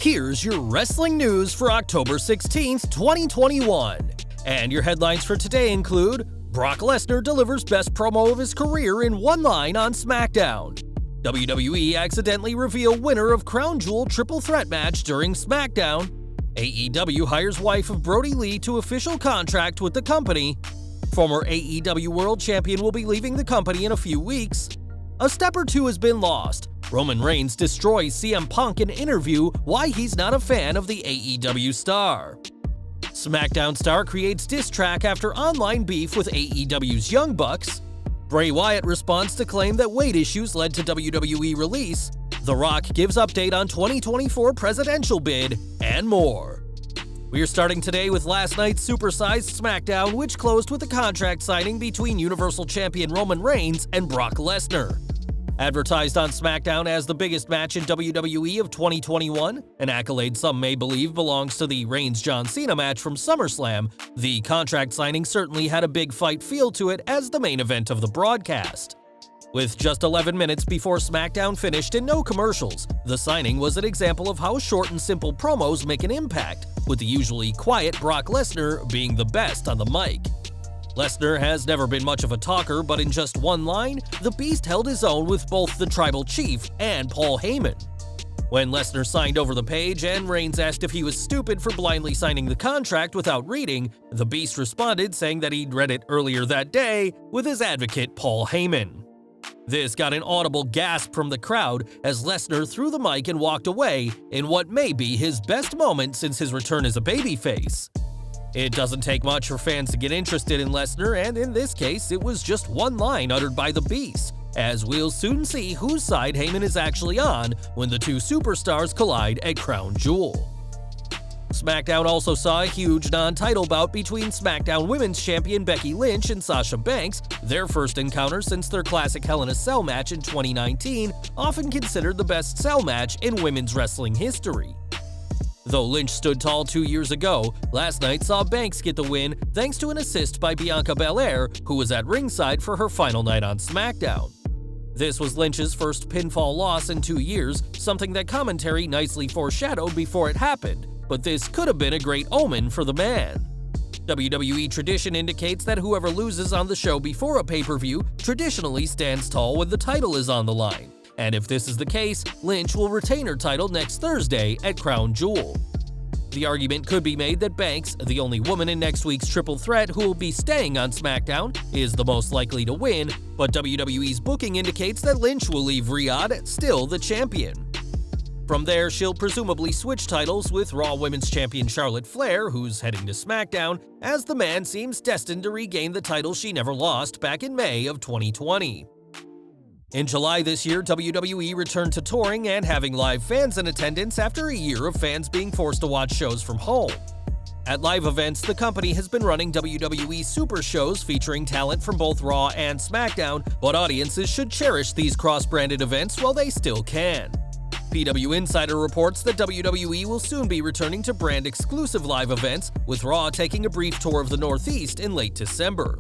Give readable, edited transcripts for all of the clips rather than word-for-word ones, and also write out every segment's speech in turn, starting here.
Here's your wrestling news for October 16th, 2021. And your headlines for today include: Brock Lesnar delivers best promo of his career in one line on SmackDown. WWE accidentally reveal winner of Crown Jewel Triple Threat match during SmackDown. AEW hires wife of Brody Lee to official contract with the company. Former AEW World Champion will be leaving the company in a few weeks. A step or two has been lost. Roman Reigns destroys CM Punk in interview why he's not a fan of the AEW star. SmackDown star creates diss track after online beef with AEW's Young Bucks. Bray Wyatt responds to claim that weight issues led to WWE release. The Rock gives update on 2024 presidential bid, and more. We are starting today with last night's supersized SmackDown, which closed with a contract signing between Universal Champion Roman Reigns and Brock Lesnar. Advertised on SmackDown as the biggest match in WWE of 2021, an accolade some may believe belongs to the Reigns-John Cena match from SummerSlam, the contract signing certainly had a big fight feel to it as the main event of the broadcast. With just 11 minutes before SmackDown finished and no commercials, the signing was an example of how short and simple promos make an impact, with the usually quiet Brock Lesnar being the best on the mic. Lesnar has never been much of a talker, but in just one line, the Beast held his own with both the Tribal Chief and Paul Heyman. When Lesnar signed over the page and Reigns asked if he was stupid for blindly signing the contract without reading, the Beast responded saying that he'd read it earlier that day with his advocate Paul Heyman. This got an audible gasp from the crowd as Lesnar threw the mic and walked away in what may be his best moment since his return as a babyface. It doesn't take much for fans to get interested in Lesnar, and in this case, it was just one line uttered by the Beast, as we'll soon see whose side Heyman is actually on when the two superstars collide at Crown Jewel. SmackDown also saw a huge non-title bout between SmackDown Women's Champion Becky Lynch and Sasha Banks, their first encounter since their classic Hell in a Cell match in 2019, often considered the best cell match in women's wrestling history. Though Lynch stood tall 2 years ago, last night saw Banks get the win thanks to an assist by Bianca Belair, who was at ringside for her final night on SmackDown. This was Lynch's first pinfall loss in 2 years, something that commentary nicely foreshadowed before it happened, but this could have been a great omen for the man. WWE tradition indicates that whoever loses on the show before a pay-per-view traditionally stands tall when the title is on the line. And if this is the case, Lynch will retain her title next Thursday at Crown Jewel. The argument could be made that Banks, the only woman in next week's Triple Threat who will be staying on SmackDown, is the most likely to win, but WWE's booking indicates that Lynch will leave Riyadh still the champion. From there, she'll presumably switch titles with Raw Women's Champion Charlotte Flair, who's heading to SmackDown, as the man seems destined to regain the title she never lost back in May of 2020. In July this year, WWE returned to touring and having live fans in attendance after a year of fans being forced to watch shows from home. At live events, the company has been running WWE Super shows featuring talent from both Raw and SmackDown, but audiences should cherish these cross-branded events while they still can. PW Insider reports that WWE will soon be returning to brand-exclusive live events, with Raw taking a brief tour of the Northeast in late December.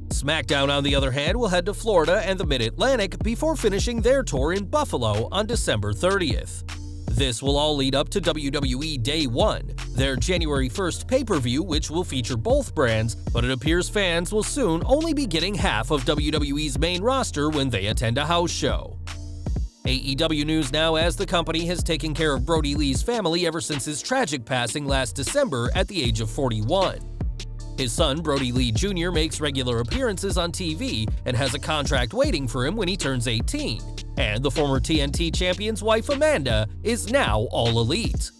SmackDown, on the other hand, will head to Florida and the Mid-Atlantic before finishing their tour in Buffalo on December 30th. This will all lead up to WWE Day 1, their January 1st pay-per-view, which will feature both brands, but it appears fans will soon only be getting half of WWE's main roster when they attend a house show. AEW news now, as the company has taken care of Brody Lee's family ever since his tragic passing last December at the age of 41. His son, Brody Lee Jr., makes regular appearances on TV and has a contract waiting for him when he turns 18. And the former TNT champion's wife, Amanda, is now All Elite.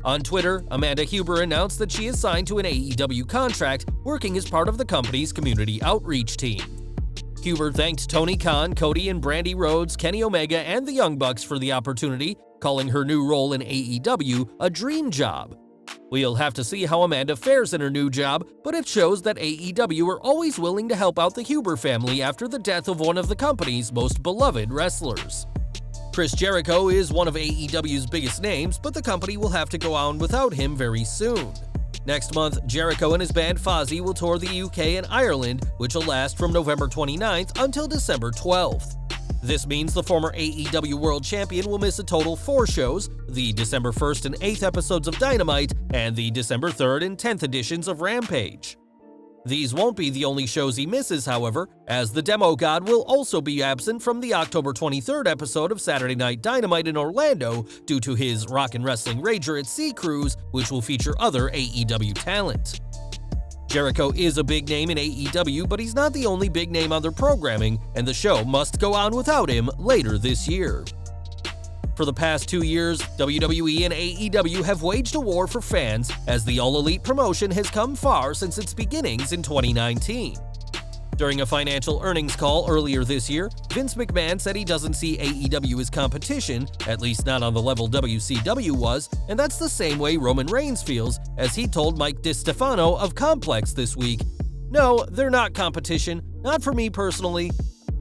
On Twitter, Amanda Huber announced that she is signed to an AEW contract, working as part of the company's community outreach team. Huber thanked Tony Khan, Cody and Brandy Rhodes, Kenny Omega, and the Young Bucks for the opportunity, calling her new role in AEW a dream job. We'll have to see how Amanda fares in her new job, but it shows that AEW are always willing to help out the Huber family after the death of one of the company's most beloved wrestlers. Chris Jericho is one of AEW's biggest names, but the company will have to go on without him very soon. Next month, Jericho and his band Fozzy will tour the UK and Ireland, which will last from November 29th until December 12th. This means the former AEW World Champion will miss a total 4 shows, the December 1st and 8th episodes of Dynamite, and the December 3rd and 10th editions of Rampage. These won't be the only shows he misses, however, as the Demo God will also be absent from the October 23rd episode of Saturday Night Dynamite in Orlando due to his Rock and Wrestling Rager at Sea cruise, which will feature other AEW talent. Jericho is a big name in AEW, but he's not the only big name on their programming, and the show must go on without him later this year. For the past 2 years, WWE and AEW have waged a war for fans as the All Elite promotion has come far since its beginnings in 2019. During a financial earnings call earlier this year, Vince McMahon said he doesn't see AEW as competition, at least not on the level WCW was, and that's the same way Roman Reigns feels, as he told Mike DiStefano of Complex this week. "No, they're not competition, not for me personally.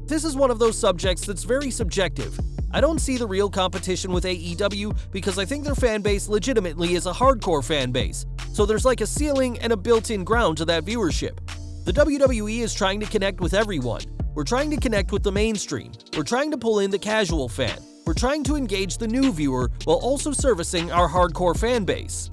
This is one of those subjects that's very subjective. I don't see the real competition with AEW because I think their fan base legitimately is a hardcore fan base, so there's like a ceiling and a built-in ground to that viewership. The WWE is trying to connect with everyone. We're trying to connect with the mainstream. We're trying to pull in the casual fan. We're trying to engage the new viewer while also servicing our hardcore fan base."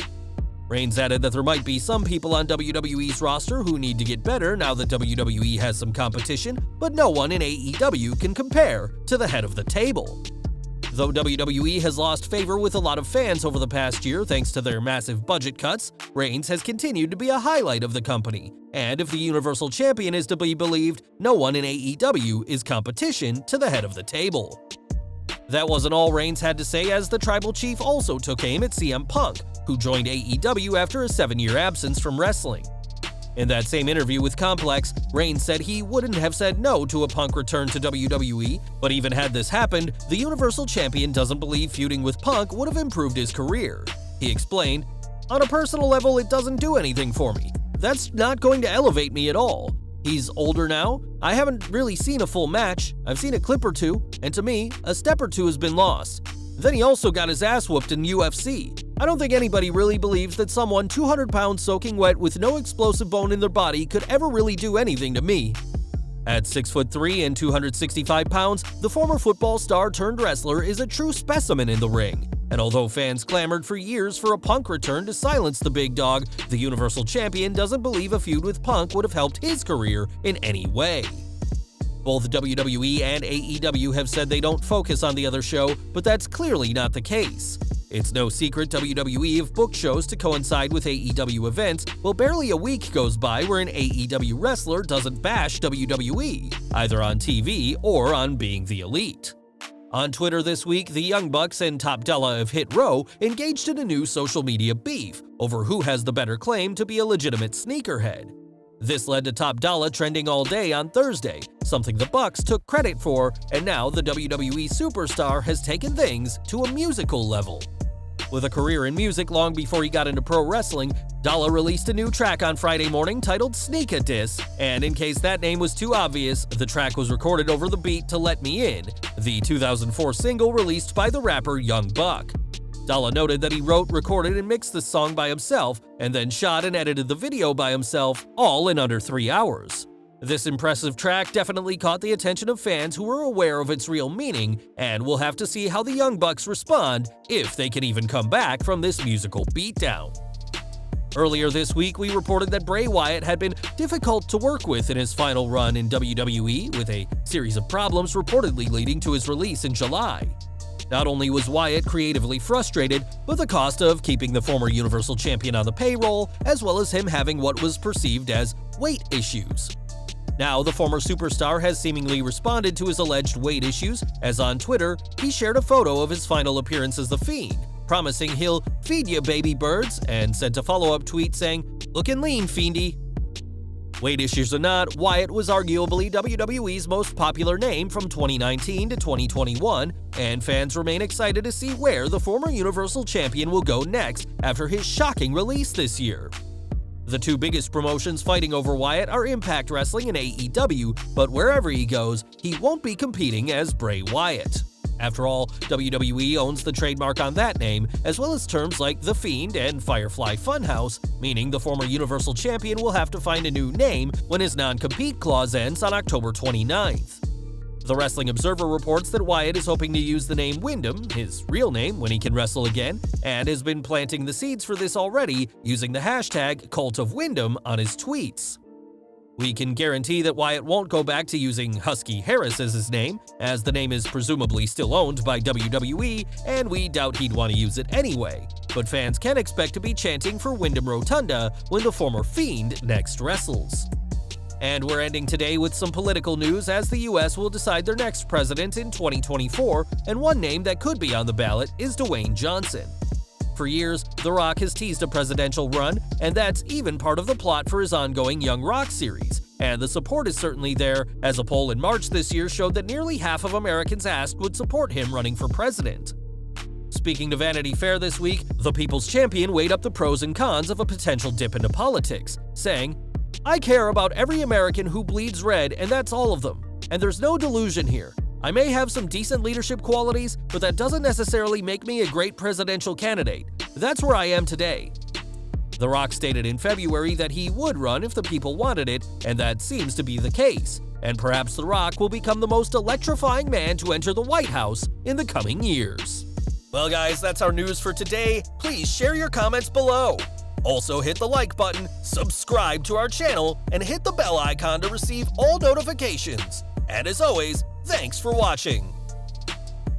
Reigns added that there might be some people on WWE's roster who need to get better now that WWE has some competition, but no one in AEW can compare to the head of the table. Though WWE has lost favor with a lot of fans over the past year thanks to their massive budget cuts, Reigns has continued to be a highlight of the company, and if the Universal Champion is to be believed, no one in AEW is competition to the head of the table. That wasn't all Reigns had to say, as the Tribal Chief also took aim at CM Punk, who joined AEW after a 7-year absence from wrestling. In that same interview with Complex, Reigns said he wouldn't have said no to a Punk return to WWE, but even had this happened, the Universal Champion doesn't believe feuding with Punk would have improved his career. He explained, "On a personal level, it doesn't do anything for me. That's not going to elevate me at all. He's older now. I haven't really seen a full match. I've seen a clip or two, and to me, a step or two has been lost. Then he also got his ass whooped in UFC. I don't think anybody really believes that someone 200 pounds soaking wet with no explosive bone in their body could ever really do anything to me." At 6'3" and 265 pounds, the former football star turned wrestler is a true specimen in the ring. And although fans clamored for years for a Punk return to silence the big dog, the Universal Champion doesn't believe a feud with Punk would have helped his career in any way. Both WWE and AEW have said they don't focus on the other show, but that's clearly not the case. It's no secret WWE have booked shows to coincide with AEW events, while barely a week goes by where an AEW wrestler doesn't bash WWE, either on TV or on Being the Elite. On Twitter this week, the Young Bucks and Top Dollar of Hit Row engaged in a new social media beef over who has the better claim to be a legitimate sneakerhead. This led to Top Dollar trending all day on Thursday, something the Bucks took credit for, and now the WWE superstar has taken things to a musical level. With a career in music long before he got into pro wrestling, Dollar released a new track on Friday morning titled Sneaka Diss, and in case that name was too obvious, the track was recorded over the beat to Let Me In, the 2004 single released by the rapper Young Buck. Dollar noted that he wrote, recorded, and mixed this song by himself, and then shot and edited the video by himself, all in under 3 hours. This impressive track definitely caught the attention of fans who were aware of its real meaning, and we'll have to see how the Young Bucks respond, if they can even come back from this musical beatdown. Earlier this week, we reported that Bray Wyatt had been difficult to work with in his final run in WWE, with a series of problems reportedly leading to his release in July. Not only was Wyatt creatively frustrated, but the cost of keeping the former Universal Champion on the payroll, as well as him having what was perceived as weight issues. Now, the former superstar has seemingly responded to his alleged weight issues, as on Twitter, he shared a photo of his final appearance as The Fiend, promising he'll feed you baby birds, and sent a follow-up tweet saying, "Looking lean, Fiendy." Weight issues or not, Wyatt was arguably WWE's most popular name from 2019 to 2021, and fans remain excited to see where the former Universal Champion will go next after his shocking release this year. The two biggest promotions fighting over Wyatt are Impact Wrestling and AEW, but wherever he goes, he won't be competing as Bray Wyatt. After all, WWE owns the trademark on that name, as well as terms like The Fiend and Firefly Funhouse, meaning the former Universal Champion will have to find a new name when his non-compete clause ends on October 29th. The Wrestling Observer reports that Wyatt is hoping to use the name Wyndham, his real name, when he can wrestle again, and has been planting the seeds for this already using the hashtag #CultOfWyndham on his tweets. We can guarantee that Wyatt won't go back to using Husky Harris as his name, as the name is presumably still owned by WWE, and we doubt he'd want to use it anyway. But fans can expect to be chanting for Wyndham Rotunda when the former Fiend next wrestles. And we're ending today with some political news, as the US will decide their next president in 2024, and one name that could be on the ballot is Dwayne Johnson. For years, The Rock has teased a presidential run, and that's even part of the plot for his ongoing Young Rock series. And the support is certainly there, as a poll in March this year showed that nearly half of Americans asked would support him running for president. Speaking to Vanity Fair this week, the People's Champion weighed up the pros and cons of a potential dip into politics, saying, "I care about every American who bleeds red, and that's all of them. And there's no delusion here. I may have some decent leadership qualities, but that doesn't necessarily make me a great presidential candidate. That's where I am today." The Rock stated in February that he would run if the people wanted it, and that seems to be the case. And perhaps The Rock will become the most electrifying man to enter the White House in the coming years. Well guys, that's our news for today. Please share your comments below. Also hit the like button, subscribe to our channel, and hit the bell icon to receive all notifications. And as always, thanks for watching.